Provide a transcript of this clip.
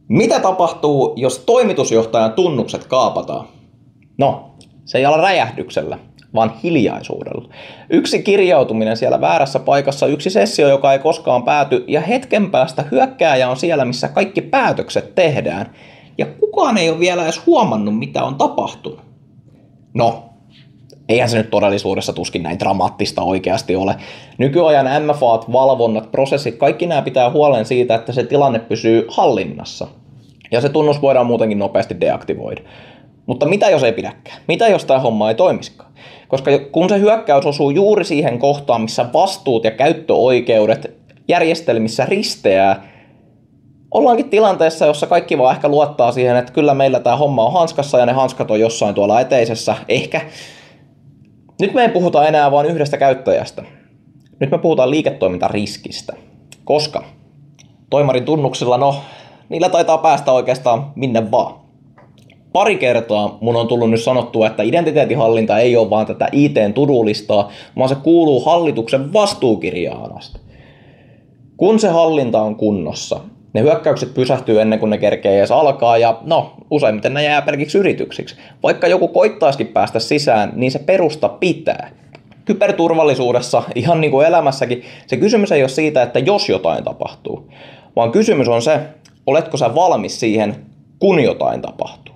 Mitä tapahtuu, jos toimitusjohtajan tunnukset kaapataan? No, se ei ole räjähdyksellä, vaan hiljaisuudella. Yksi kirjautuminen siellä väärässä paikassa, yksi sessio, joka ei koskaan pääty, ja hetken päästä hyökkääjä on siellä, missä kaikki päätökset tehdään. Ja kukaan ei ole vielä edes huomannut, mitä on tapahtunut. No, eihän se nyt todellisuudessa tuskin näin dramaattista oikeasti ole. Nykyajan MFAt, valvonnat, prosessit, kaikki nämä pitää huolen siitä, että se tilanne pysyy hallinnassa. Ja se tunnus voidaan muutenkin nopeasti deaktivoida. Mutta mitä jos ei pidäkään? Mitä jos tämä homma ei toimisikaan? Koska kun se hyökkäys osuu juuri siihen kohtaan, missä vastuut ja käyttöoikeudet järjestelmissä risteää, ollaankin tilanteessa, jossa kaikki vaan ehkä luottaa siihen, että kyllä meillä tämä homma on hanskassa ja ne hanskat on jossain tuolla eteisessä. Ehkä. Nyt me ei puhuta enää vain yhdestä käyttäjästä. Nyt me puhutaan liiketoimintariskistä. Koska toimarin tunnuksilla, no, niillä taitaa päästä oikeastaan minne vaan. Pari kertaa mun on tullut nyt sanottua, että identiteetinhallinta ei ole vaan tätä IT:n to-do-listaa, vaan se kuuluu hallituksen vastuukirjaan asti. Kun se hallinta on kunnossa, ne hyökkäykset pysähtyy ennen kuin ne kerkee edes alkaa, ja no, useimmiten ne jää pelkiksi yrityksiksi. Vaikka joku koittaisikin päästä sisään, niin se perusta pitää. Kyberturvallisuudessa, ihan niin kuin elämässäkin, se kysymys ei ole siitä, että jos jotain tapahtuu, vaan kysymys on se, oletko sä valmis siihen, kun jotain tapahtuu.